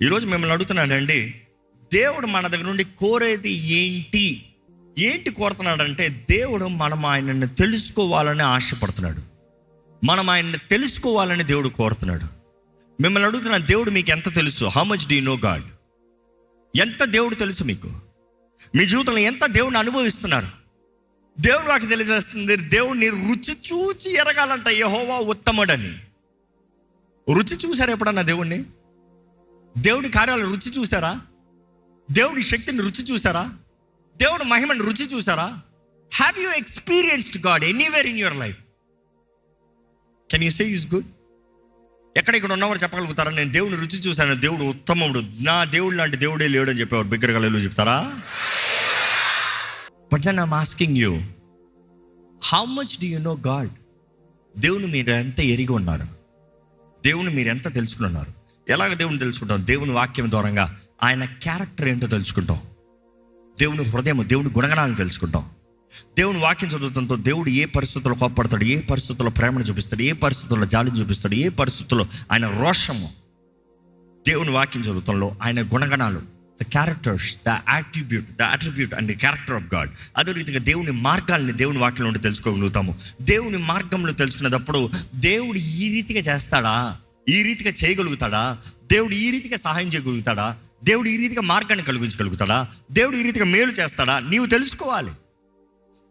ఈరోజు మిమ్మల్ని అడుగుతున్నానండి, దేవుడు మన దగ్గర నుండి కోరేది ఏంటి? ఏంటి కోరుతున్నాడంటే, దేవుడు మనం ఆయనను తెలుసుకోవాలని ఆశపడుతున్నాడు. మనం ఆయన్ని తెలుసుకోవాలని దేవుడు కోరుతున్నాడు. మిమ్మల్ని అడుగుతున్నాను, దేవుడు మీకు ఎంత తెలుసు? How much do you know God? ఎంత దేవుడు తెలుసు మీకు? మీ జీవితంలో ఎంత దేవుడిని అనుభవిస్తున్నారు? దేవుడు నాకు తెలియజేస్తుంది, దేవుడిని రుచి చూచి ఎరగాలంట. యెహోవా ఉత్తముడని. రుచి చూసారా ఎప్పుడన్నా దేవుణ్ణి? దేవుడి కార్యాలు రుచి చూసారా? దేవుడి శక్తిని రుచి చూసారా? దేవుడి మహిమను రుచి చూసారా? Have you experienced God anywhere in your life? Can you say is good? ఇక్కడ ఉన్నవారు చెప్పగలుగుతారా, నేను దేవుడిని రుచి చూశాను, దేవుడు ఉత్తముడు, నా దేవుడు లాంటి దేవుడే లేడు అని చెప్పేవారు బిగ్గరగా చెప్తారా? But then I'm asking you, how much do you know God? దేవుని మీరు ఎంత ఎరిగి ఉన్నారు? దేవుని మీరు ఎంత తెలుసుకున్నారు? ఎలాగ దేవుని తెలుసుకుంటాం? దేవుని వాక్యం ద్వారంగా ఆయన క్యారెక్టర్ ఏంటో తెలుసుకుంటాం. దేవుని హృదయం, దేవుని గుణగణాలను తెలుసుకుంటాం. దేవుని వాక్యం చదువుతుంతో దేవుడు ఏ పరిస్థితుల్లో కోపడతాడు, ఏ పరిస్థితుల్లో ప్రేమను చూపిస్తాడు, ఏ పరిస్థితుల్లో జాలిని చూపిస్తాడు, ఏ పరిస్థితుల్లో ఆయన రోషము. దేవుని వాక్యం చదువుతంలో ఆయన గుణగణాలు, the characters, the attribute and the character of God. అదే రీతిగా దేవుని మార్గాల్ని దేవుని వాక్యం నుండి తెలుసుకోగలుగుతాము. దేవుని మార్గంలో తెలుసుకునేటప్పుడు దేవుడు ఈ రీతిగా చేస్తాడా, ఈ రీతిగా చేయగలుగుతాడా, దేవుడు ఈ రీతిగా సహాయం చేయగలుగుతాడా, దేవుడు ఈ రీతిగా మార్గాన్ని కలిగించగలుగుతాడా, దేవుడు ఈ రీతిగా మేలు చేస్తాడా, నీవు తెలుసుకోవాలి.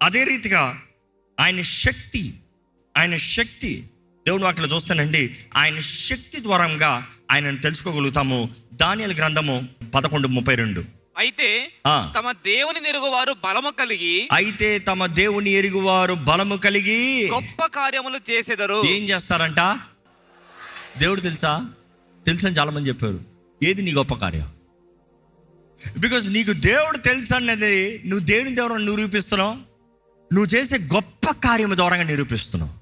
అదే రీతిగా ఆయన శక్తి దేవుని వాక్యంలో చూస్తానండి, ఆయన శక్తి ద్వారంగా ఆయనను తెలుసుకోగలుగుతాము. దానియేలు గ్రంథము 11:32. అయితే తమ దేవుని ఎరుగువారు బలము కలిగి గొప్ప కార్యములు చేసేదరు. ఏం చేస్తారంట? దేవుడు తెలుసని చాలా మంది చెప్పారు. ఏది నీ గొప్ప కార్యం? బికాజ్ నీకు దేవుడు తెలుసు అన్నది నువ్వు దేవుని ద్వారా నిరూపిస్తున్నావు. నువ్వు చేసే గొప్ప కార్యం ద్వారా నిరూపిస్తున్నావు.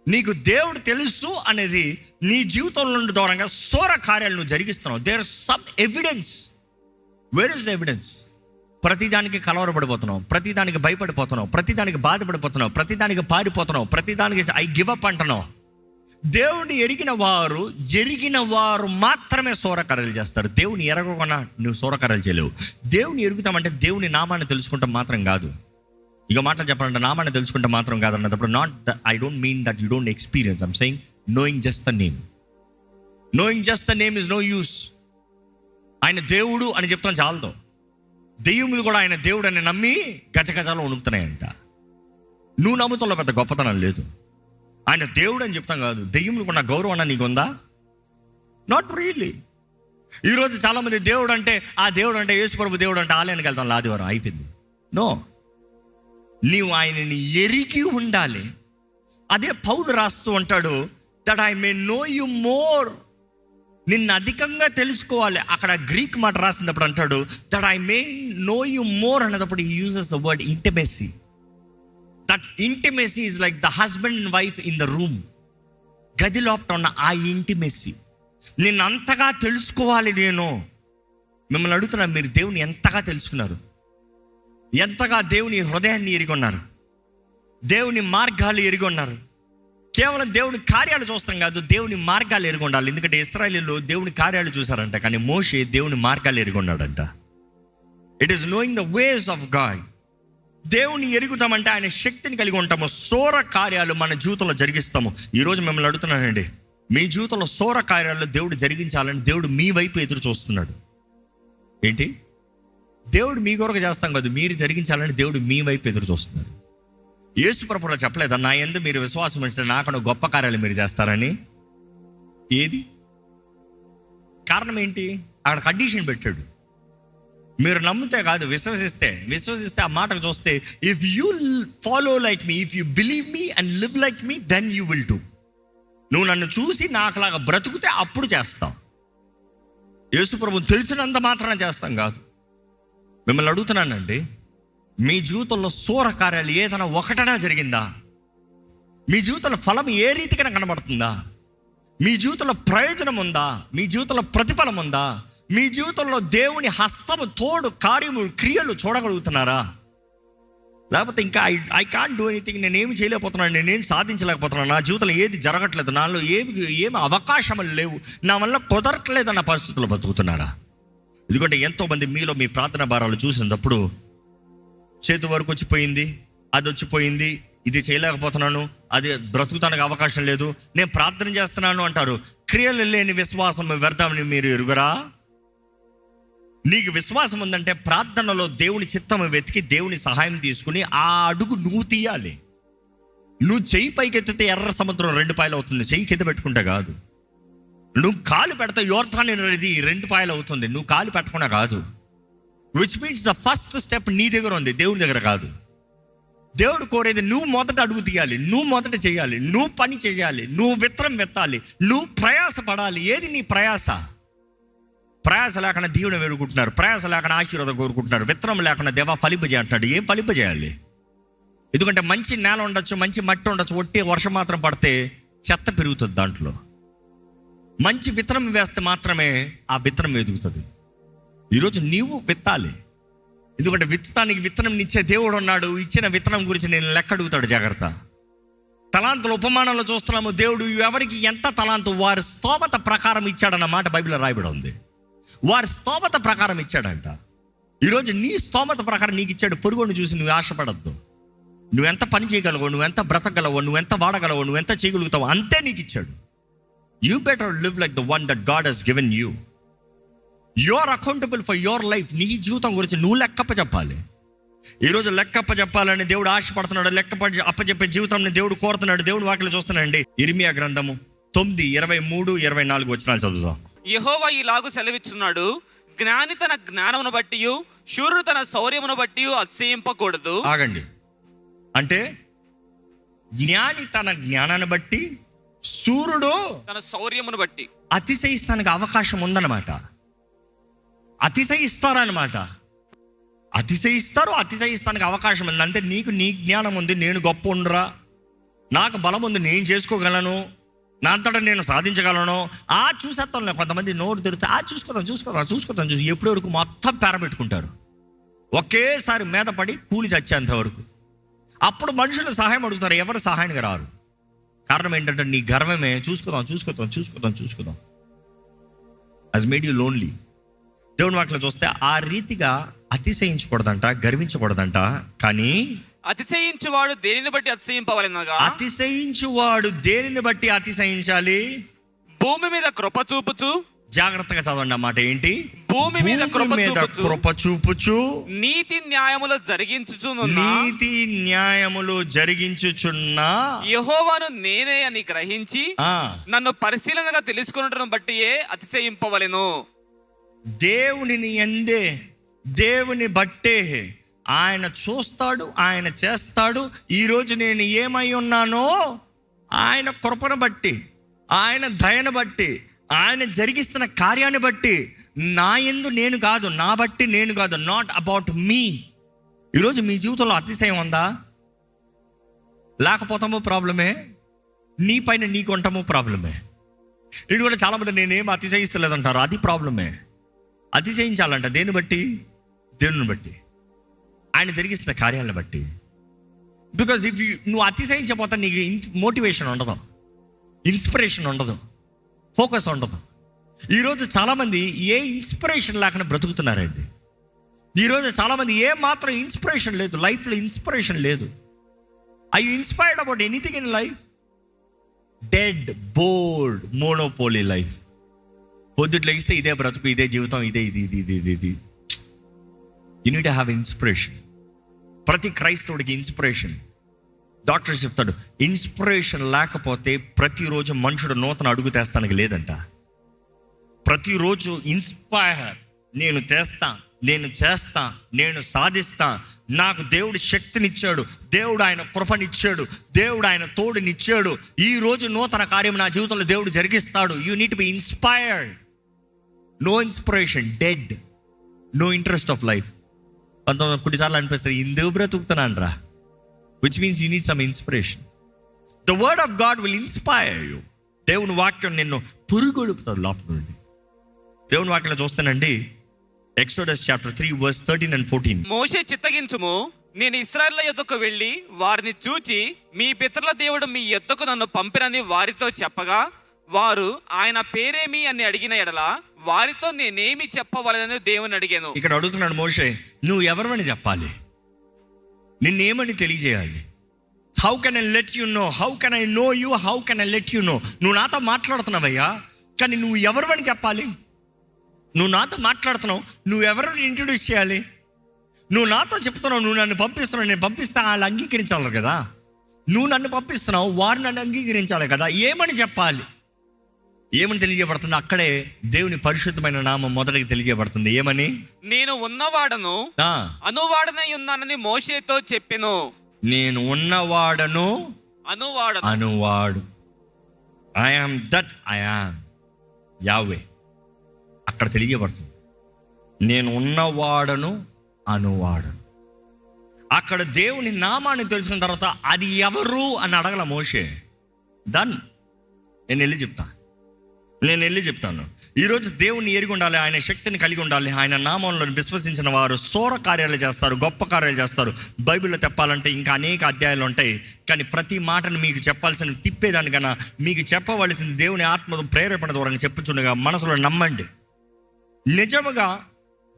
నీకు దేవుడు తెలుసు అనేది నీ జీవితంలో ద్వారంగా సోర కార్యాలు నువ్వు జరిగిస్తున్నావు. There some evidence. Where is evidence? ప్రతిదానికి కలవరపడిపోతున్నావు, ప్రతిదానికి భయపడిపోతున్నావు, ప్రతిదానికి బాధపడిపోతున్నావు, ప్రతిదానికి పారిపోతున్నావు, ప్రతిదానికి ఐ గివ్ అప్ అంటున్నావు. దేవుని ఎరిగిన వారు మాత్రమే సోరకార్యాలు చేస్తారు. దేవుని ఎరగకుండా నువ్వు సోరకార్యాలు చేయలేవు. దేవుని ఎరుగుతామంటే దేవుని నామాన్ని తెలుసుకుంటాం మాత్రం కాదు. ఇక మాటలు చెప్పాలంటే నామాన్ని తెలుసుకుంటే మాత్రం కాదు అన్నప్పుడు I don't mean that you don't experience. I'm saying knowing just the name is no use. ఆయన దేవుడు అని చెప్తాను చాలతో. దెయ్యములు కూడా ఆయన దేవుడు అని నమ్మి గజగజాలు వణుకుతున్నాయంట. నువ్వు నమ్ముతున్న పెద్ద గొప్పతనం లేదు. ఆయన దేవుడు అని చెప్తాం కాదు. దెయ్యములకు ఉన్న గౌరవం అన్న నీకు ఉందా? Not really. ఈరోజు చాలామంది దేవుడు అంటే యేసు ప్రభు దేవుడు అంటే ఆలయానికి వెళ్తాం ఆదివారం అయిపోయింది. నో, నీవు ఆయనని ఎరిగి ఉండాలి. అదే పౌలు రాస్తూ ఉంటాడు, that I may know you more. నిన్ను అధికంగా తెలుసుకోవాలి. అక్కడ గ్రీక్ మాట రాసినప్పుడు అంటాడు, that I may know you more అన్నప్పుడు he uses the word intimacy. That intimacy is like the husband and wife in the room. గది లోపల ఉన్న ఆ ఇంటిమేసీ నిన్ను అంతగా తెలుసుకోవాలి. నేను మిమ్మల్ని అడుగుతున్నా, మీరు దేవుని ఎంతగా తెలుసుకున్నారు? ఎంతగా దేవుని హృదయాన్ని ఎరిగి ఉన్నారు? దేవుని మార్గాలు ఎరిగి ఉన్నారు? కేవలం దేవుని కార్యాలు చూస్తాం కాదు, దేవుని మార్గాలు ఎరిగి ఉండాలి. ఎందుకంటే ఇశ్రాయేలీయులు దేవుని కార్యాలు చూసారంట, కానీ మోషే దేవుని మార్గాలు ఎరిగి ఉన్నాడంట. It is knowing the ways of God. దేవుని ఎరుగుతామంటే ఆయన శక్తిని కలిగి ఉంటాము. సోర కార్యాలు మన జీవితంలో జరిగిస్తాము. ఈరోజు మిమ్మల్ని అడుగుతున్నానండి, మీ జీవితంలో సోర కార్యాలు దేవుడు జరిగించాలని దేవుడు మీ వైపు ఎదురు చూస్తున్నాడు. ఏంటి? దేవుడు మీ కొరకు చేస్తాం కాదు, మీరు జరిగించాలని దేవుడు మీ వైపు ఎదురు చూస్తున్నాడు. యేసు ప్రభువులో చెప్పలేదా, నా యందు మీరు విశ్వాసం ఉంచితే నాకన్నా గొప్ప కార్యాలు మీరు చేస్తారని? ఏది కారణం ఏంటి? అక్కడ కండిషన్ పెట్టాడు. మీరు నమ్మితే కాదు, విశ్వసిస్తే ఆ మాటకు చూస్తే, if you follow like me, if you believe me and live like me, then you will do. నువ్వు నన్ను చూసి నాకులాగా బ్రతుకుతే అప్పుడు చేస్తావు. యేసు ప్రభువు తెలిసినంత మాత్రాన చేస్తాం కాదు. మిమ్మల్ని అడుగుతున్నానండి, మీ జీవితంలో సోర కార్యాలు ఏదైనా ఒకటనా జరిగిందా? మీ జీవితంలో ఫలం ఏ రీతిగా కనబడుతుందా? మీ జీవితంలో ప్రయోజనం ఉందా? మీ జీవితంలో ప్రతిఫలం ఉందా? మీ జీవితంలో దేవుని హస్తము తోడు కార్యము క్రియలు చూడగలుగుతున్నారా? లేకపోతే ఇంకా ఐ కాంట్ డూ ఎనీథింగ్, నేనేమి చేయలేకపోతున్నాను, నేనేం సాధించలేకపోతున్నాను, నా జీవితంలో ఏది జరగట్లేదు, నాలో ఏమి అవకాశాలు లేవు, నా వల్ల కుదరట్లేదన్న పరిస్థితుల్లో బతుకుతున్నారా? ఎందుకంటే ఎంతోమంది మీలో మీ ప్రార్థన భారాలు చూసినప్పుడు చేతి వరకు వచ్చిపోయింది, అది వచ్చిపోయింది, ఇది చేయలేకపోతున్నాను, అది బ్రతుకుతానికి అవకాశం లేదు, నేను ప్రార్థన చేస్తున్నాను అంటారు. క్రియలు లేని విశ్వాసం వ్యర్థమని మీరు ఎరుగరా? నీకు విశ్వాసం ఉందంటే ప్రార్థనలో దేవుని చిత్తము వెతికి దేవుని సహాయం తీసుకుని ఆ అడుగు నువ్వు తీయాలి. నువ్వు చెయ్యి పైకెత్తితే ఎర్ర సముద్రం 2 పాయలు అవుతుంది, చెయ్యి కింద పెట్టుకుంటే కాదు. నువ్వు కాలు పెడితే యోర్దాను నది 2 పాయలు అవుతుంది, నువ్వు కాలు పెట్టకుండా కాదు. Which means the first step నీ దగ్గర ఉంది, దేవుని దగ్గర కాదు. దేవుడు కోరేది నువ్వు మొదట అడుగు తీయాలి, నువ్వు మొదట చేయాలి, నువ్వు పని చేయాలి, నువ్వు విత్తనం వెత్తాలి, నువ్వు ప్రయాస పడాలి. ఏది నీ ప్రయాస? ప్రయాస లేకుండా దీవెన వేరుకుంటున్నారు, ప్రయాస లేకుండా ఆశీర్వాదం కోరుకుంటున్నారు, విత్తనం లేకుండా దేవా ఫలింపజేయ అంటున్నాడు. ఏం ఫలింపజేయాలి? ఎందుకంటే మంచి నేల ఉండొచ్చు, మంచి మట్టి ఉండొచ్చు, ఒట్టి వర్షం మాత్రం పడితే చెత్త పెరుగుతుంది. దాంట్లో మంచి విత్తనం వేస్తే మాత్రమే ఆ విత్తనం ఎదుగుతుంది. ఈరోజు నీవు విత్తాలి, ఎందుకంటే విత్తనానికి విత్తనం ఇచ్చే దేవుడు ఉన్నాడు. ఇచ్చిన విత్తనం గురించి నేను లెక్క అడుగుతాడు. జాగ్రత్త. తలాంతుల ఉపమానంలో చూస్తున్నాము, దేవుడు ఎవరికి ఎంత తలాంతు వారి స్తోమత ప్రకారం ఇచ్చాడన్న మాట బైబిల్లో రాయబడి ఉంది. వారి స్తోమత ప్రకారం ఇచ్చాడంట. ఈరోజు నీ స్తోమత ప్రకారం నీకు ఇచ్చాడు. పొరుగుని చూసి నువ్వు ఆశపడద్దు. నువ్వెంత పని చేయగలవో, నువ్వెంత బ్రతకగలవో, నువ్వెంత వాడగలవో, నువ్వెంత చేయగలుగుతావో అంతే నీకు ఇచ్చాడు. You better live like the one that God he's given you. You are accountable for your life. నీ జీవితం గురించి నువ్వు లెక్కప్ప చెప్పాలి. ఈరోజు లెక్కప్ప చెప్పాలని దేవుడు ఆశపడుతున్నాడు. అప్పచెప్పే జీవితాన్ని దేవుడు కోరుతున్నాడు. దేవుడు వాక్యలో చూస్తున్నాడండి. ఇర్మియా గ్రంథము 9:23-24 వచనాలు చదువుతాం. యెహోవా ఇలాగు సెలవిస్తున్నాడు, జ్ఞాని తన జ్ఞానమును బట్టి, శూరుడు తన శౌర్యమును బట్టి అతిశయింపకూడదు. ఆగండి. అంటే జ్ఞాని తన జ్ఞానాన్ని బట్టి, శూరుడు తన శౌర్యమును బట్టి అతిశయిస్తానికి అవకాశం ఉందన్నమాట. అతిశయిస్తారనమాట. అతిశయిస్తానికి అవకాశం ఉంది. అంటే నీకు నీ జ్ఞానం ఉంది, నేను గొప్ప ఉండరా, నాకు బలం ఉంది, నేను చేసుకోగలను, నా అంతటా నేను సాధించగలను. చూసేస్తాను. కొంతమంది నోరు తెరిస్తే చూసుకుంటాం చూసి ఎప్పటి వరకు మొత్తం పెరబెట్టుకుంటారు. ఒకేసారి మీద పడి కూలి చచ్చేంత వరకు. అప్పుడు మనుషులు సహాయం అడుగుతారు, ఎవరు సహాయానికి రారు. కారణం ఏంటంటే నీ గర్వమే. చూసుకుందాం has made you lonely. దేవుని వాక్యలో చూస్తే ఆ రీతిగా అతిశయించకూడదంట, గర్వించకూడదంట. కానీ అతిశయించువాడు దేనిని బట్టి అతిశయింపవలెనగా, అతిశయించువాడు దేనిని బట్టి అతిశయించాలి? భూమి మీద కృప చూపుచు. జాగ్రత్తగా చదవండి. అన్నమాట ఏంటి? భూమి మీద కృప చూపుచు నీతి న్యాయములు జరిగించుచున్న యెహోవాను నేనే అని గ్రహించి నన్ను పరిశీలనగా తెలుసుకొనుటను బట్టియే అతిశయింపవలెను. దేవుని బట్టే ఆయన చూస్తాడు, ఆయన చేస్తాడు. ఈరోజు నేను ఏమై ఉన్నానో ఆయన కృపను బట్టి, ఆయన దయను బట్టి, ఆయన జరిగిస్తున్న కార్యాన్ని బట్టి, నా యందు నేను కాదు, నా బట్టి నేను కాదు, నాట్ అబౌట్ మీ. ఈరోజు మీ జీవితంలో అతిశయం ఉందా? లేకపోతామో ప్రాబ్లమే, నీ పైన నీకు ఉంటామో ప్రాబ్లమే. ఇది కూడా చాలామంది నేనేం అతిశయిస్తలేదంటారు, అది ప్రాబ్లమే. అతిశయించాలంట దేన్ని బట్టి? దేవుని బట్టి, ఆయన జరిగిస్తున్న కార్యాలను బట్టి. బికాజ్ నువ్వు అతిశయించకపోతే నీకు మోటివేషన్ ఉండదు, ఇన్స్పిరేషన్ ఉండదు, ఫోకస్ ఉండదు. ఈరోజు చాలామంది ఏ ఇన్స్పిరేషన్ లేకుండా బ్రతుకుతున్నారండి. ఈరోజు చాలామంది ఏ మాత్రం ఇన్స్పిరేషన్ లేదు, లైఫ్లో ఇన్స్పిరేషన్ లేదు. I you inspired about anything in life? Dead, bored, monopoly life. పొద్దుట్లో ఇస్తే ఇదే బ్రతుకు, ఇదే జీవితం, ఇదే ఇది. You need to have inspiration. ప్రతి క్రైస్తవుడికి ఇన్స్పిరేషన్. డాక్టర్ చెప్తాడు, ఇన్స్పిరేషన్ లేకపోతే ప్రతిరోజు మనుషుడు నూతన అడుగు తెస్తానికి లేదంట. ప్రతిరోజు ఇన్స్పైర్, నేను తెస్తా, నేను చేస్తా, నేను సాధిస్తా, నాకు దేవుడు శక్తినిచ్చాడు, దేవుడు ఆయన కృపనిచ్చాడు, దేవుడు ఆయన తోడునిచ్చాడు, ఈ రోజు నూతన కార్యం నా జీవితంలో దేవుడు జరిగిస్తాడు. You need to be inspired. No inspiration, dead, no interest of life. కొన్నిసార్లు అనిపిస్తుంది, ఇందుకు బ్రతుకుతున్నాను రా, which means you need some inspiration. The word of God will inspire you. దేవుని వాక్యం నిన్ను పురుగొలుపుతుంది లోపల నుండి. దేవుని వాక్యంలో చూస్తానండి, Exodus chapter 3 verse 13 and 14. మోషే చిత్తగించుము, నేను ఇశ్రాయేళ్ల యొద్దకు వెళ్ళి వారిని చూచి మీ పితరుల దేవుడు మీ యొద్దకు నన్ను పంపినని వారితో చెప్పగా, వారు ఆయన పేరేమి అని అడిగిన ఎడల వారితో నేనేమి చెప్పవలెనని దేవుని అడిగాను. ఇక్కడ అడుగుతున్నాడు మోషే, నువ్వు ఎవరివని చెప్పాలి? నిన్నేమని తెలియజేయాలి? How can I let you know? How can I know you? How can I let you know? నువ్వు నాతో మాట్లాడుతున్నావయ్యా, కానీ నువ్వు ఎవరివని చెప్పాలి? నువ్వు నాతో మాట్లాడుతున్నావు, నువ్వు ఎవరిని ఇంట్రడ్యూస్ చేయాలి? నువ్వు నాతో చెప్తున్నావు, నువ్వు నన్ను పంపిస్తున్నావు, నేను పంపిస్తా, వాళ్ళు అంగీకరించాలి కదా. నువ్వు నన్ను పంపిస్తున్నావు, వారు నన్ను అంగీకరించాలి కదా. ఏమని చెప్పాలి? ఏమని తెలియజేయబడుతుంది? అక్కడే దేవుని పరిశుద్ధమైన నామం మొదటికి తెలియజేయబడుతుంది. ఏమని? నేను ఉన్నవాడను అనువాడనై ఉన్నానని మోషేతో చెప్పెను. నేను ఉన్నవాడను అనువాడు. I am that I am Yahweh. అక్కడ తెలియజేయబడుతుంది నేను ఉన్నవాడను అనువాడను. అక్కడ దేవుని నామాన్ని తెలుసుకున్న తర్వాత అది ఎవరు అని అడగల మోషే. డన్, నేను వెళ్ళి చెప్తాను. ఈరోజు దేవుని ఎరిగి ఉండాలి, ఆయన శక్తిని కలిగి ఉండాలి. ఆయన నామంలో విశ్వసించిన వారు శూర కార్యాలు చేస్తారు, గొప్ప కార్యాలు చేస్తారు. బైబిల్లో చెప్పాలంటే ఇంకా అనేక అధ్యాయాలు ఉంటాయి, కానీ ప్రతి మాటను మీకు చెప్పాల్సిన తిప్పేదానికన్నా మీకు చెప్పవలసింది దేవుని ఆత్మ ప్రేరేపణ ద్వారా చెప్పుచుండగా మనసులో నమ్మండి. నిజముగా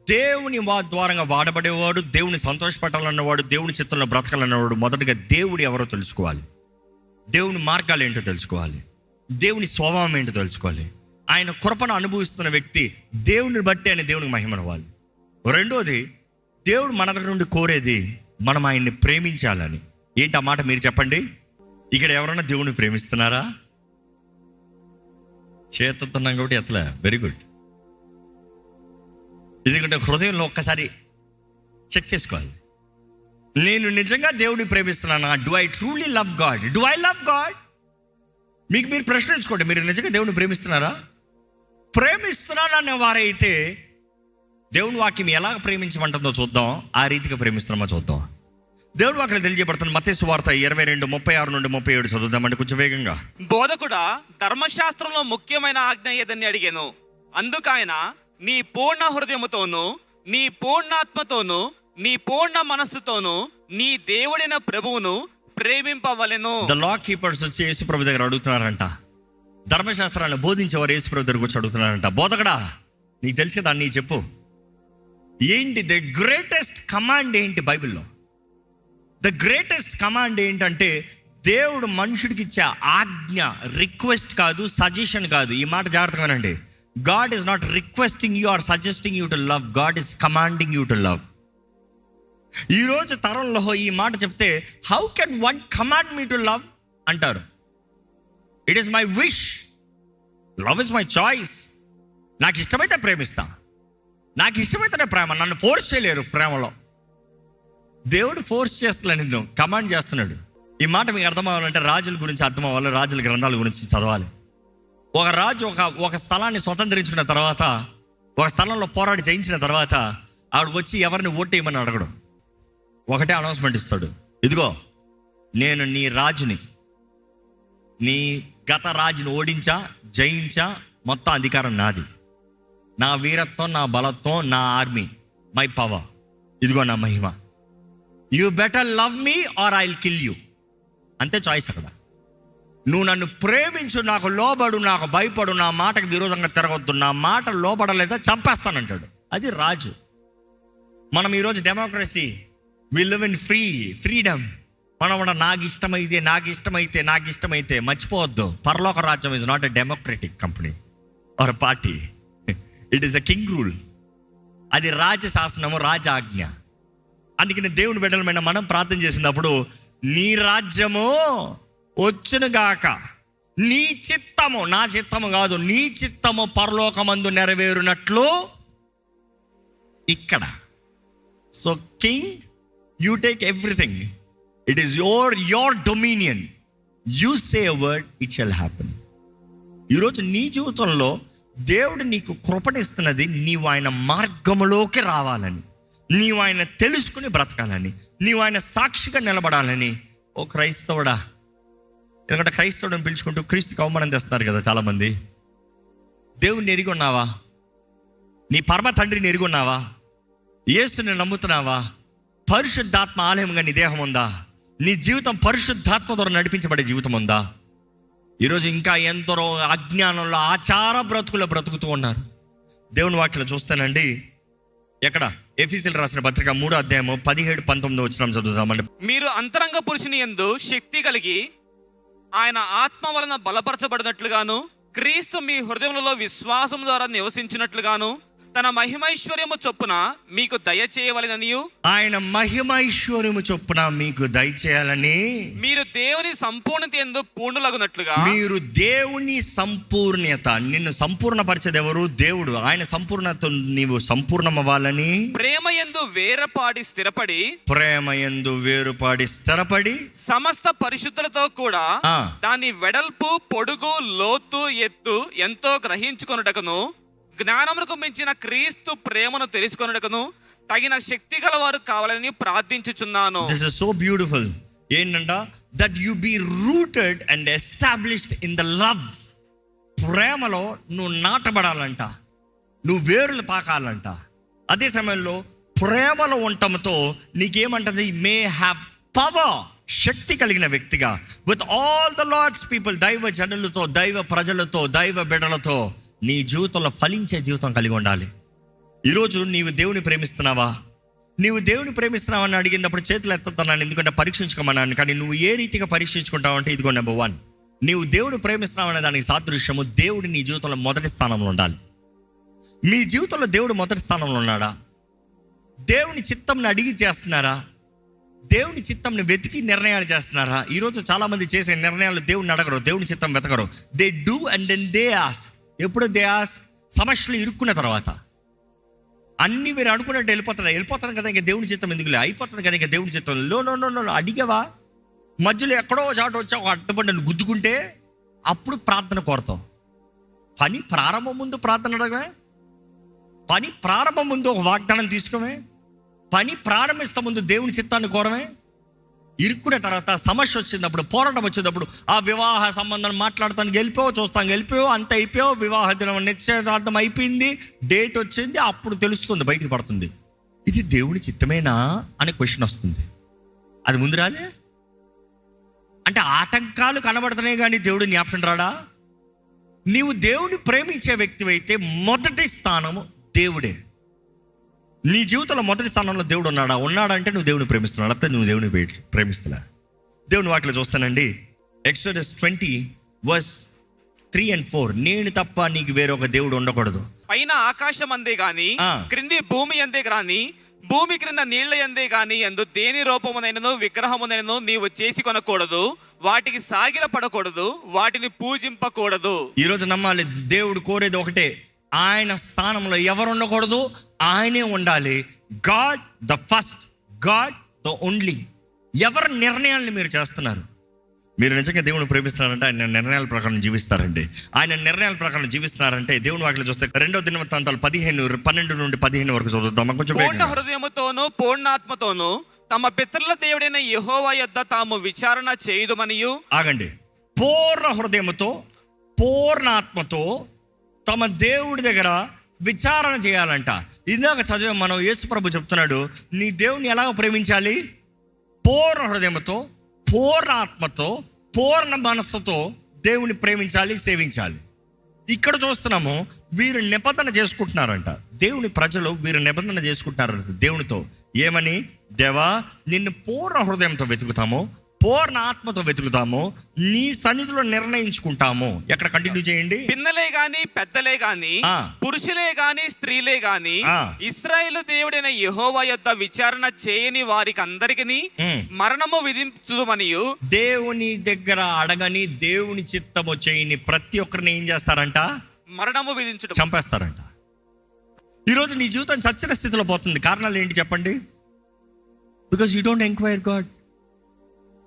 దేవుని ద్వారంగా వాడబడేవాడు, దేవుని సంతోషపెట్టాలన్నవాడు, దేవుని చిత్తంలో బ్రతకాలన్నవాడు మొదటగా దేవుడు ఎవరో తెలుసుకోవాలి, దేవుని మార్గాలు ఏంటో తెలుసుకోవాలి, దేవుని స్వభావం ఏంటో తెలుసుకోవాలి. ఆయన కృపను అనుభవిస్తున్న వ్యక్తి దేవుని బట్టి ఆయన దేవునికి మహిమనవ్వాలి. రెండోది, దేవుడు మన దగ్గర నుండి కోరేది మనం ఆయన్ని ప్రేమించాలని. ఏంటి ఆ మాట మీరు చెప్పండి? ఇక్కడ ఎవరైనా దేవుని ప్రేమిస్తున్నారా? చేతున్నాం కాబట్టి ఎత్తలే. Very good. ఎందుకంటే హృదయంలో ఒక్కసారి చెక్ చేసుకోవాలి. నేను నిజంగా దేవుడిని ప్రేమిస్తున్నానా? Do I truly love God? Do I love God? మీకు మీరు ప్రశ్నించుకోండి, మీరు నిజంగా దేవుడిని ప్రేమిస్తున్నారా? ప్రేమిస్తున్నాననే వారైతే దేవుని వాక్యం ఎలా ప్రేమించమంటుందో చూద్దాం, ఆ రీతిగా ప్రేమిస్తున్నామో చూద్దాం. దేవుడి వాక్యం తెలియజేయబడుతుంది. మత్తయి సువార్త 22:36-37 చదువుదామండి కొంచెం వేగంగా. బోధకుడా, ధర్మశాస్త్రంలో ముఖ్యమైన ఆజ్ఞ ఏదని అడిగాను. అందుకైన నీ పూర్ణ హృదయముతోను, నీ పూర్ణాత్మతోను, నీ పూర్ణ మనస్సుతోను నీ దేవుడైన ప్రభువును ప్రేమింపవలెను. ద లా కీపర్స్ వచ్చి యేసుప్రభు దగ్గర అడుగుతున్నారంట. ధర్మశాస్త్రాలను బోధించేవారు యేసుప్రభు దగ్గర వచ్చి అడుగుతున్నారంట, బోధకుడా నీకు తెలిసి దాన్ని నీ చెప్పు, ఏంటి ద గ్రేటెస్ట్ కమాండ్ ఏంటి బైబిల్లో? ద గ్రేటెస్ట్ కమాండ్ ఏంటంటే దేవుడు మనుషుడికి ఇచ్చే ఆజ్ఞ, రిక్వెస్ట్ కాదు, సజెషన్ కాదు. ఈ మాట జాగ్రత్తగా వినండి. God is not requesting you or suggesting you to love. God is commanding you to love. ఈరోజు తరంలో ఈ మాట చెప్తే how can one command me to love అంటారు. It is my wish, love is my choice. నాకు ఇష్టమైతే ప్రేమిస్తా, నాకు ఇష్టమైతేనే ప్రేమ, నన్ను ఫోర్స్ చేయలేరు ప్రేమలో. దేవుడు ఫోర్స్ చేస్తలే, నిన్ను కమాండ్ చేస్తున్నాడు. ఈ మాట మీకు అర్థం అవ్వాలంటే రాజుల గురించి అర్థం అవ్వాలి, రాజుల గ్రంథాల గురించి చదవాలి. ఒక రాజు ఒక స్థలాన్ని స్వతంత్రించుకున్న తర్వాత, ఒక స్థలంలో పోరాడి జయించిన తర్వాత ఆవిడ వచ్చి ఎవరిని ఓటేయమని అడగడం, ఒకటే అనౌన్స్మెంట్ ఇస్తాడు, ఇదిగో నేను నీ రాజుని, నీ గత రాజుని ఓడించా, జయించా, మొత్తం అధికారం నాది, నా వీరత్వం, నా బలత్వం, నా ఆర్మీ, మై పవర్, ఇదిగో నా మహిమ. You better love me or I will kill you. అంతే చాయిస్ అక్కడ. నువ్వు నన్ను ప్రేమించు, నాకు లోబడు, నాకు భయపడు, నా మాటకు విరోధంగా తిరగొద్దు, నా మాట లోబడలేదా చంపేస్తానంటాడు. అది రాజు. మనం ఈరోజు democracy, we live in freedom. మనం నాకు ఇష్టమైతే మర్చిపోవద్దు, పరలోక రాజ్యం is not a democratic company or party. It is a king rule. అది రాజశాసనము, రాజాజ్ఞ. అందుకని దేవుని బిడ్డలమైన మనం ప్రార్థన చేసినప్పుడు, నీ రాజ్యము వచ్చునుగాక, నీ చిత్తము, నా చిత్తము కాదు, నీ చిత్తము పరలోకమందు నెరవేరునట్లు ఇక్కడ. So king, you take everything. It is your dominion. You say a word, it shall happen. ఈరోజు నీ జీవితంలో దేవుడు నీకు కృపణిస్తున్నది, నీవు ఆయన మార్గములోకి రావాలని, నీవు ఆయన తెలుసుకుని బ్రతకాలని, నీవు ఆయన సాక్షిగా నిలబడాలని. ఓ క్రైస్తవుడా, ఎందుకంటే క్రైస్తవుడిని పిలుచుకుంటూ క్రీస్తుకి అవమానం తెస్తున్నారు కదా చాలామంది. దేవుణ్ణి ఎరిగి ఉన్నావా? నీ పరమ తండ్రిని ఎరిగి ఉన్నావా? యేసుని నమ్ముతున్నావా? పరిశుద్ధాత్మ ఆలయంగా నీ దేహం ఉందా? నీ జీవితం పరిశుద్ధాత్మ ద్వారా నడిపించబడే జీవితం ఉందా? ఈరోజు ఇంకా ఎందరో అజ్ఞానంలో ఆచార బ్రతుకులో బ్రతుకుతూ ఉన్నారు. దేవుని వాక్యలో చూస్తానండి, ఎక్కడ ఎఫెసీయులకు రాసిన పత్రిక 3వ అధ్యాయము 17-19 వచనం చదువుతామండి. మీరు అంతరంగ పురుషుని యందు శక్తి కలిగి ఆయన ఆత్మ వలన బలపరచబడినట్లుగాను, క్రీస్తు మీ హృదయములలో విశ్వాసం ద్వారా నివసించినట్లుగాను తన మహిమైశ్వర్యము చొప్పున మీకు దయచేయవలెననియు, ఆయన మహిమైశ్వర్యము చొప్పున మీకు దయచేయాలని, మీరు దేవుని సంపూర్ణత యందు పూర్ణులగునట్లుగా. మీరు దేవుని సంపూర్ణత, నిన్ను సంపూర్ణపరిచేది ఎవరు? దేవుడు. ఆయన సంపూర్ణత నీవు సంపూర్ణమవ్వాలని, ప్రేమ యందు వేరుపాడి స్థిరపడి సమస్త పరిశుద్ధులతో కూడా దాని వెడల్పు, పొడుగు, లోతు, ఎత్తు ఎంతో గ్రహించుకొనుటకును, జ్ఞానమునకు మించిన క్రీస్తు ప్రేమను తెలుసుకొనుటకును తగిన శక్తి గలవారు కావాలని ప్రార్థించుచున్నాను. This is so beautiful. ఏంటంట? that you be rooted and established in the love. ప్రేమలో నువ్వు నాటబడాలంట, నువ్వు వేరులు పాకాలంట. అదే సమయంలో ప్రేమలో ఉండటంతో నీకేమంటది? మే హ్యావ్ పవర్, శక్తి కలిగిన వ్యక్తిగా with all the Lord's people, దైవ జనులతో, దైవ ప్రజలతో, దైవ బిడ్డలతో నీ జీవితంలో ఫలించే జీవితం కలిగి ఉండాలి. ఈరోజు నీవు దేవుని ప్రేమిస్తున్నావా? నీవు దేవుని ప్రేమిస్తున్నావని అడిగినప్పుడు చేతులు ఎత్తుతున్నాను, ఎందుకంటే పరీక్షించుకోమన్నాను. కానీ నువ్వు ఏ రీతిగా పరీక్షించుకుంటావు అంటే ఇదిగో నెంబర్ 1, నీవు దేవుడు ప్రేమిస్తున్నావు అనే దానికి సాదృశ్యము దేవుడు నీ జీవితంలో మొదటి స్థానంలో ఉండాలి. మీ జీవితంలో దేవుడు మొదటి స్థానంలో ఉన్నాడా? దేవుని చిత్తంని అడిగి చేస్తున్నారా? దేవుని చిత్తంని వెతికి నిర్ణయాలు చేస్తున్నారా? ఈరోజు చాలా మంది చేసే నిర్ణయాలు దేవుడిని అడగరు, దేవుని చిత్తం వెతకరు. They do and then they ask. ఎప్పుడు దే ఆస్క్? సమస్యలు ఇరుక్కున్న తర్వాత. అన్ని మీరు అనుకున్నట్టు వెళ్ళిపోతాను కదా, ఇంకా దేవుని చిత్తం ఎందుకులే, అయిపోతాను కదా ఇంకా దేవుని చిత్తం. నో అడిగవా? మధ్యలో ఎక్కడో చాటు వచ్చా ఒక అడ్డబండను గుద్దుకుంటే అప్పుడు ప్రార్థన కోరతాం. పని ప్రారంభం ముందు ప్రార్థన అడగమే, పని ప్రారంభం ముందు ఒక వాగ్దానం తీసుకోమే, పని ప్రారంభిస్తా ముందు దేవుని చిత్తాన్ని కోరమే. ఇరుక్కునే తర్వాత సమస్య వచ్చినప్పుడు, పోరాటం వచ్చినప్పుడు, ఆ వివాహ సంబంధం మాట్లాడటానికి వెళ్ళిపోయావు, చూస్తానికి వెళ్ళిపోయావు, అంత అయిపోయావు, వివాహ దినం నిశ్చయార్థం అయిపోయింది, డేట్ వచ్చింది, అప్పుడు తెలుస్తుంది, బయటికి పడుతుంది. ఇది దేవుని చిత్తమేనా అనే క్వశ్చన్ వస్తుంది. అది ముందు రాలే అంటే ఆటంకాలు కనబడుతున్నాయి కానీ దేవుడు జ్ఞాపకం రాడా? నీవు దేవుని ప్రేమించే వ్యక్తివైతే మొదటి స్థానము దేవుడే. నీ జీవితంలో మొదటి స్థానంలో దేవుడు ఉన్నాడంటే నువ్వు దేవుని ప్రేమిస్తున్నాడు, లేకపోతే నువ్వు దేవుని ప్రేమిస్తున్నా. దేవుని వాక్యలో చూస్తానండి, ఎక్సోడస్ 20:3-4, నేను తప్ప నీకు వేరొక దేవుడు ఉండకూడదు. పైన ఆకాశం అందే గాని, క్రింది భూమి అందే గాని, భూమి క్రింద నీళ్ల యందే గాని ఎందు దేని రూపమునైనను విగ్రహమునైనను నీవు చేసి కొనకూడదు, వాటికి సాగిల పడకూడదు, వాటిని పూజింపకూడదు. ఈరోజు నమ్మాలి, దేవుడు కోరేది ఒకటే, ఆయన స్థానంలో ఎవరు ఉండకూడదు, ఆయనే ఉండాలి. God the first, God the only. ఎవరి నిర్ణయాలను మీరు చేస్తున్నారు? మీరు నిజంగా దేవుని ప్రేమిస్తున్నారంటే ఆయన నిర్ణయాల ప్రకారం జీవిస్తారండి. ఆయన నిర్ణయాల ప్రకారం జీవిస్తున్నారంటే దేవుని వాక్యలో చూస్తే 2వ దినవృత్తాంతాలు 12-15 వరకు చదువుతాం. కొంచెం పూర్ణ హృదయముతోను పూర్ణాత్మతోను తమ పితరుల దేవుడైన యెహోవా యొద్ద తాము విచారణ చేయుదుమనియు. ఆగండి. పూర్ణ హృదయముతో, పూర్ణాత్మతో తమ దేవుడి దగ్గర విచారణ చేయాలంట. ఇందాక చదివే మనం, యేసు ప్రభు చెప్తున్నాడు, నీ దేవుని ఎలాగ ప్రేమించాలి? పూర్ణ హృదయంతో, పూర్ణ ఆత్మతో, పూర్ణ మనస్సుతో దేవుని ప్రేమించాలి, సేవించాలి. ఇక్కడ చూస్తున్నాము, వీరు నిబంధన చేసుకుంటున్నారంట. దేవుని ప్రజలు వీరు నిబంధన చేసుకుంటున్నారంట దేవునితో. ఏమని? దేవా, నిన్ను పూర్ణ హృదయంతో వెతుకుతాము, పూర్ణ ఆత్మతో వెతుకుతాము, నీ సన్నిధిలో నిర్ణయించుకుంటాము. ఎక్కడ కంటిన్యూ చేయండి. పిన్నలే గాని, పెద్దలే గాని, పురుషులే గాని, స్త్రీలే గాని, ఇశ్రాయేలు దేవుడైన యెహోవా యొద్ద విచారణ చేయని వారికి అందరికీ మరణము విధించుమనియు. దేవుని దగ్గర అడగని, దేవుని చిత్తము చేయని ప్రతి ఒక్కరిని ఏం చేస్తారంట? మరణము విధించడం, చంపేస్తారంట. ఈరోజు నీ జీవితం చచ్చిన స్థితిలో పోతుంది. కారణాలు ఏంటి చెప్పండి? Because you don't enquire God,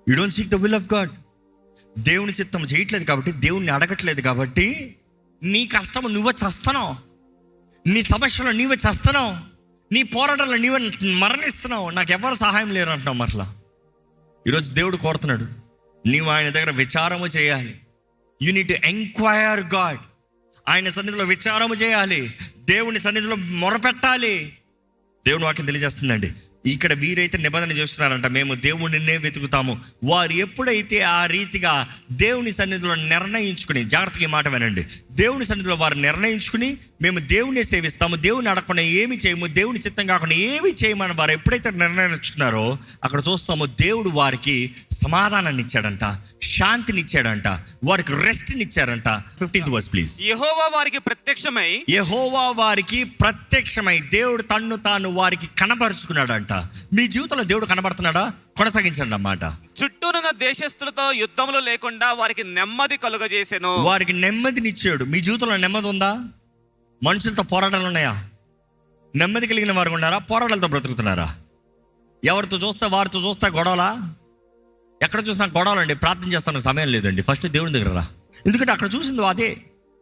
you don't seek the will of God. దేవుని చిత్తం చేయట్లేదు కాబట్టి, దేవుణ్ణి అడగట్లేదు కాబట్టి నీ కష్టము నువ్వే చేస్తున్నావు, నీ సమస్యలో నీవే చేస్తున్నావు, నీ పోరాటంలో నీవే మరణిస్తున్నావు. నాకు ఎవరు సహాయం లేరు అంటున్నావు. మరలా ఈరోజు దేవుడు కోరుతున్నాడు, నీవు ఆయన దగ్గర విచారము చేయాలి. You need to enquire God. ఆయన సన్నిధిలో విచారము చేయాలి, దేవుని సన్నిధిలో మొరపెట్టాలి. దేవుని వాక్యం తెలియజేస్తుందండి, ఇక్కడ వీరైతే నిబంధన చేస్తున్నారంట, మేము దేవుడినే వెతుకుతాము. వారు ఎప్పుడైతే ఆ రీతిగా దేవుని సన్నిధిలో నిర్ణయించుకుని, జాగ్రత్తగా ఈ మాట వినండి, దేవుని సన్నిధిలో వారు నిర్ణయించుకుని మేము దేవుణ్ణి సేవిస్తాము, దేవుని అడగకుండా ఏమి చేయము, దేవుని చిత్తం కాకుండా ఏమి చేయమని వారు ఎప్పుడైతే నిర్ణయించుకున్నారో అక్కడ చూస్తాము దేవుడు వారికి సమాధానాన్ని ఇచ్చాడంట, శాంతిని ఇచ్చాడంట, వారికి రెస్ట్ని ఇచ్చారంట. 15th verse please. యెహోవా వారికి ప్రత్యక్షమై దేవుడు తన్ను తాను వారికి కనబరుచుకున్నాడంట. మీ జీవితంలో దేవుడు కనబడుతున్నాడా? కొనసాగించండి అన్నమాట. చుట్టూనున్న దేశస్తులతో యుద్ధములు లేకుండా వారికి నెమ్మది కలుగజేసెను. వారికి నెమ్మదినిచ్చాడు. మీ జీవితంలో నెమ్మది ఉందా? మనుషులతో పోరాటాలు ఉన్నాయా? నెమ్మది కలిగిన వారు ఉన్నారా? పోరాటాలతో బ్రతుకుతున్నారా? ఎవరితో చూస్తే వారితో చూస్తే గొడవలా? ఎక్కడ చూసినా గొడవలండి. ప్రార్థన చేస్తానికి సమయం లేదండి. ఫస్ట్ దేవుని దగ్గర రా, ఎందుకంటే అక్కడ చూసిందో అదే.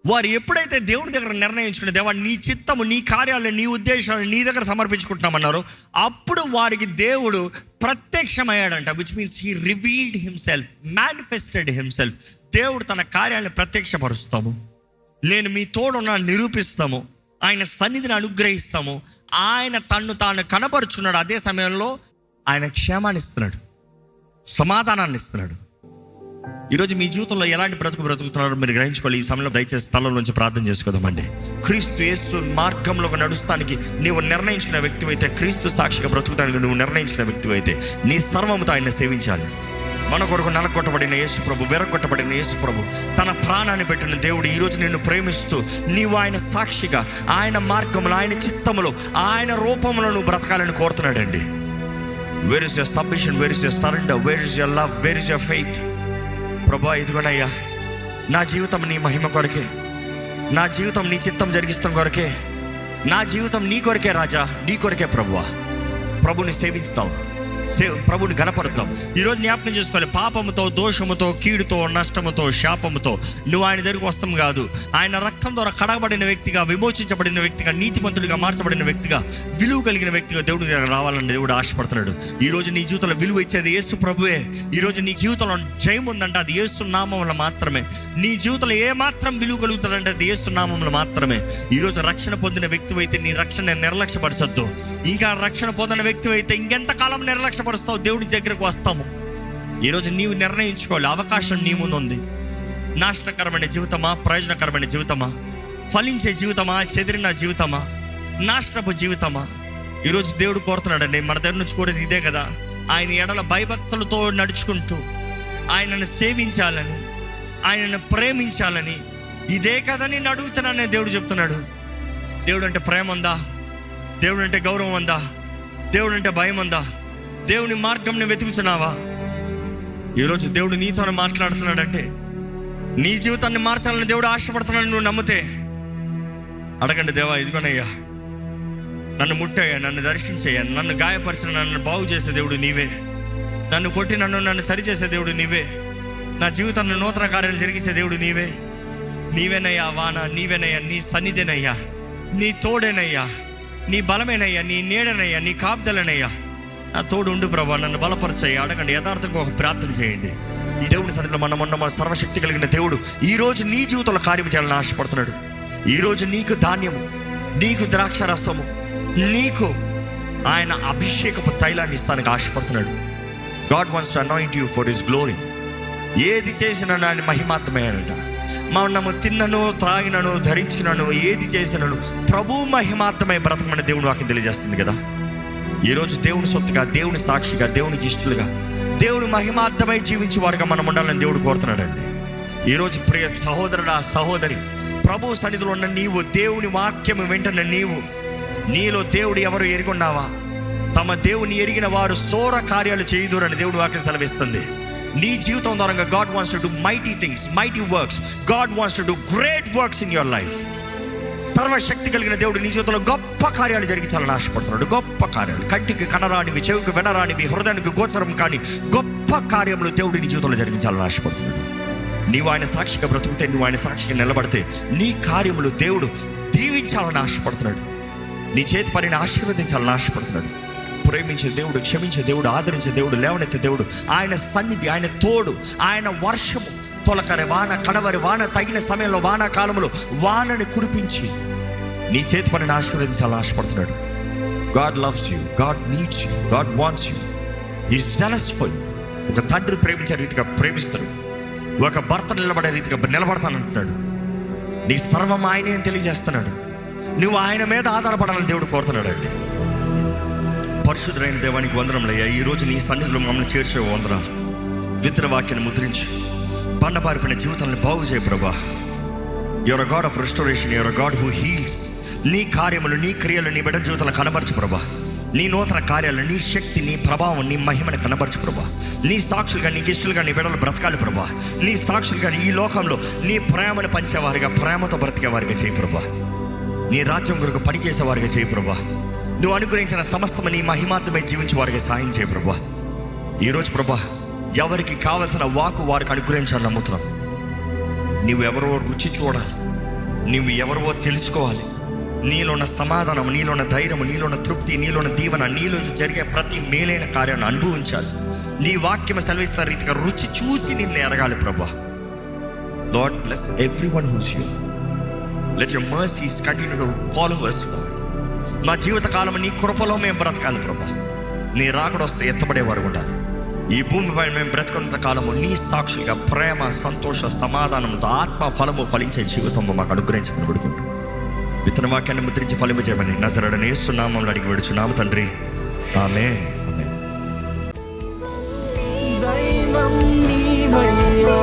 వారు ఎప్పుడైతే దేవుడి దగ్గర నిర్ణయించుకునే, దేవా నీ చిత్తము, నీ కార్యాలు, నీ ఉద్దేశాలు నీ దగ్గర సమర్పించుకుంటున్నామన్నారో అప్పుడు వారికి దేవుడు ప్రత్యక్షమయ్యాడంట. Which means he revealed himself, manifested himself. దేవుడు తన కార్యాలను ప్రత్యక్షపరుస్తాము, నేను మీ తోడున్నా నిరూపిస్తాము, ఆయన సన్నిధిని అనుగ్రహిస్తాము. ఆయన తన్ను తాను కనపరుచున్నాడు. అదే సమయంలో ఆయన క్షేమాన్ని ఇస్తున్నాడు, సమాధానాన్ని ఇస్తున్నాడు. ఈరోజు మీ జీవితంలో ఎలాంటి బ్రతుకుతున్నారో మీరు గ్రహించుకోవాలి. ఈ సమయంలో దయచేసి స్థలంలో నుంచి ప్రార్థన చేసుకోదామండి. క్రీస్తు యేసు మార్గంలో నడుస్తానికి నీవు నిర్ణయించిన వ్యక్తి అయితే, క్రీస్తు సాక్షిగా బ్రతుకుతానికి నువ్వు నిర్ణయించిన వ్యక్తి అయితే, నీ సర్వముతో ఆయన సేవించాలి. మన కొరకు నలగొట్టబడిన యేసు ప్రభు, వెరగొట్టబడిన యేసు ప్రభు, తన ప్రాణాన్ని పెట్టిన దేవుడు ఈరోజు నిన్ను ప్రేమిస్తూ నీవు ఆయన సాక్షిగా, ఆయన మార్గంలో, ఆయన చిత్తములో, ఆయన రూపంలో నువ్వు బ్రతకాలని కోరుతున్నాడండి. Where is your submission, where is your surrender, where is your love, where is your faith? ప్రభువా, ఇదిగోనయ్యా నా జీవితం నీ మహిమ కొరకే, నా జీవితం నీ చిత్తం జరిగిస్తాం కొరకే, నా జీవితం నీ కొరకే రాజా, నీ కొరకే ప్రభువా. ప్రభుని సేవిస్తాం, ప్రభుని ఘనపరుద్దాం. ఈరోజు జ్ఞాపకం చేసుకోవాలి, పాపముతో, దోషముతో, కీడుతో, నష్టముతో, శాపముతో నువ్వు ఆయన దగ్గరికి వస్తాం కాదు. ఆయన రక్తం ద్వారా కడగబడిన వ్యక్తిగా, విమోచించబడిన వ్యక్తిగా, నీతిమంతుడిగా మార్చబడిన వ్యక్తిగా, విలువ కలిగిన వ్యక్తిగా దేవుడి దగ్గర రావాలని దేవుడు ఆశపడుతున్నాడు. ఈరోజు నీ జీవితంలో విలువ ఇచ్చేది యేసు ప్రభువే. ఈరోజు నీ జీవితంలో జయం ఉందంటే అది యేసు నామములో మాత్రమే. నీ జీవితంలో ఏ మాత్రం విలువ కలుగుతుందంటే అది యేసు నామములో మాత్రమే. ఈరోజు రక్షణ పొందిన వ్యక్తి అయితే నీ రక్షణ నిర్లక్ష్యపరచొద్దు. ఇంకా రక్షణ పొందిన వ్యక్తి అయితే ఇంకెంతకాలం నిర్లక్ష్యపరుస్తావు? దేవుడి దగ్గరకు వస్తాము. ఈరోజు నీవు నిర్ణయించుకోవాలి, అవకాశం నీ ముందు ఉంది. నాశనకరమైన జీవితమా, ప్రయోజనకరమైన జీవితమా, ఫలించే జీవితమా, చెదిరిన జీవితమా, నాశనపు జీవితమా? ఈరోజు దేవుడు కోరుతున్నాడండి, మన దగ్గర నుంచి కోరేది ఇదే కదా. ఆయన ఎడల భయభక్తులతో నడుచుకుంటూ ఆయనను సేవించాలని, ఆయనను ప్రేమించాలని, ఇదే కదా నేను అడుగుతున్నానని దేవుడు చెప్తున్నాడు. దేవుడు అంటే ప్రేమ ఉందా? దేవుడు అంటే గౌరవం ఉందా? దేవుడు అంటే భయం ఉందా? దేవుని మార్గంని వెతుకుతున్నావా? ఈరోజు దేవుడు నీతోనే మాట్లాడుతున్నాడంటే, నీ జీవితాన్ని మార్చాలని దేవుడు ఆశపడుతున్నాడు. నువ్వు నమ్మితే అడగండి, దేవా ఇదిగోనయ్యా నన్ను ముట్టయ్యా, నన్ను దర్శించయ్యా, నన్ను గాయపరిచిన, నన్ను బాగు చేసే దేవుడు నీవే, నన్ను కొట్టి నన్ను సరిచేసే దేవుడు నీవే, నా జీవితాన్ని నూతన కార్యాలు జరిగిసే దేవుడు నీవే. నీవేనయ్యా వాన, నీవేనయ్యా, నీ సన్నిధేనయ్యా, నీ తోడేనయ్యా, నీ బలమేనయ్యా, నీ నీడనయ్యా, నీ కాపుదలనయ్యా, నా తోడు ఉండు ప్రభా, నన్ను బలపరచయ్యా. అడగండి, యథార్థంగా ఒక ప్రార్థన చేయండి. ఈ దేవుని సన్నిధిలో మన సర్వశక్తి కలిగిన దేవుడు ఈరోజు నీ జీవితంలో కార్యం చేయాలని ఆశపడుతున్నాడు. ఈరోజు నీకు ధాన్యము, నీకు ద్రాక్ష రసము, నీకు ఆయన అభిషేకపు తైలాన్ని ఇస్తానికి ఆశపడుతున్నాడు. God wants to anoint you for his glory. ఏది చేసినా ఆయన మహిమాత్మేనంట. మనము తిన్నను, త్రాగినను, ధరించినను, ఏది చేసినను ప్రభు మహిమాత్మై బ్రతకమని దేవుడు వాక్యం తెలియజేస్తుంది కదా. ఈరోజు దేవుని సొత్తుగా, దేవుని సాక్షిగా, దేవునికి ఇష్టలుగా, దేవుని మహిమార్థమై జీవించే వారుగా మనం ఉండాలని దేవుడు కోరుతున్నాడండి. ఈరోజు ప్రియ సహోదరుడా, సహోదరి, ప్రభు సన్నిధిలో ఉన్న నీవు, దేవుని వాక్యం వెంటనే నీలో దేవుడు ఎవరు ఎరుగున్నావా? తమ దేవుని ఎరిగిన వారు సోర కార్యాలు చేయుదురని దేవుడు వాక్యం సెలవిస్తుంది. నీ జీవితం ద్వారా God wants to do mighty things, mighty works. God wants to do great works in your life. సర్వశక్తి కలిగిన దేవుడు నీ జీవితంలో గొప్ప కార్యాలు జరిగించాలని ఆశపడుతున్నాడు. గొప్ప కార్యాలు, కంటికి కనరానివి, చెవికి వినరానివి, హృదయానికి గోచరం కానీ గొప్ప కార్యములు దేవుడు నీ జీవితంలో జరిగించాలని ఆశపడుతున్నాడు. నీవు ఆయన సాక్షిగా బ్రతుకుతే, నువ్వు ఆయన సాక్షిగా నిలబడితే నీ కార్యములు దేవుడు దీవించాలని ఆశపడుతున్నాడు. నీ చేతి పనిని ఆశీర్వదించాలని ఆశపడుతున్నాడు. ప్రేమించే దేవుడు, క్షమించే దేవుడు, ఆదరించే దేవుడు, లేవనెత్తే దేవుడు, ఆయన సన్నిధి, ఆయన తోడు, ఆయన వర్షము, తొలకరి వాన, కడవరి వాన, తగిన సమయంలో వానాకాలంలో వానని కురిపించి నీ చేతి పనిని ఆశీర్వదించాలని ఆశపడుతున్నాడు. God loves you, God needs you, God wants you, is jealous for you. ఒక తండ్రి ప్రేమించే రీతిగా ప్రేమిస్తాడు, ఒక భర్త నిలబడే రీతిగా నిలబడతానంటున్నాడు. నీ సర్వం ఆయనే అని తెలియజేస్తున్నాడు. నువ్వు ఆయన మీద ఆధారపడాలని దేవుడు కోరుతున్నాడు అండి. పరిశుద్ధులైన దేవానికి వందనములయ్యా. ఈరోజు నీ సన్నిధిలో మమ్మల్ని చేర్చే వందనాలు. విత్తన వాక్యాన్ని ముద్రించి బండబారిపోయిన జీవితాలను బాగు చేయ ప్రభా. Your a God of restoration, your a God who heels. నీ కార్యములు, నీ క్రియలు నీ బిడ్డల జీవితాలను కనబరచు ప్రభా. నీ నూతన కార్యాలు, నీ శక్తి, నీ ప్రభావం, నీ మహిమను కనబరచు ప్రభా. నీ సాక్షులుగా, నీకు ఇష్టలుగా నీ బిడ్డలు బ్రతకాలి ప్రభా. నీ సాక్షులుగా ఈ లోకంలో నీ ప్రేమను పంచేవారిగా, ప్రేమతో బ్రతికేవారిగా చేయి ప్రభా. నీ రాజ్యం కొరకు పనిచేసేవారిగా చేయి ప్రభా. నువ్వు అనుగ్రహించిన సమస్తము నీ మహిమాత్మై జీవించే వారికి సాయం చేయ ప్రభా. ఈరోజు ప్రభా, ఎవరికి కావలసిన వాకు వారికి అనుగ్రహించాలని నమ్ముతున్నాం. నువ్వు ఎవరో రుచి చూడాలి, నువ్వు ఎవరో తెలుసుకోవాలి. నీలో ఉన్న సమాధానం, నీలో ఉన్న ధైర్యం, నీలో ఉన్న తృప్తి, నీలో ఉన్న దీవెన, నీలో జరిగే ప్రతి మేలైన కార్యాన్ని అనుభవించాలి. నీ వాక్యం సెలవిస్తున్న రీతిగా రుచి చూచి నిన్ను ఎరగాలి ప్రభా. Lord bless everyone who's you. Let your mercies continue to follow us, Lord. మా జీవితకాలం నీ కృపలో మేము బ్రతకాలి ప్రభా. నీ రాకడ వస్తే ఎత్తబడేవారు ఉండాలి. ఈ భూమిపై మేము బ్రతుకున్నంత కాలము నీ సాక్షులుగా ప్రేమ, సంతోష, సమాధానంతో ఆత్మ ఫలము ఫలించే జీవితం మాకు అనుగ్రహించమని పెడుకుంటాం. విత్తన వాక్యాన్ని ముద్రించి ఫలింపజేయమని నజరేయుడైన యేసు నామములో అడిగి వేడుచున్నాము తండ్రి, ఆమేన్. దైవం నీవయ్యా.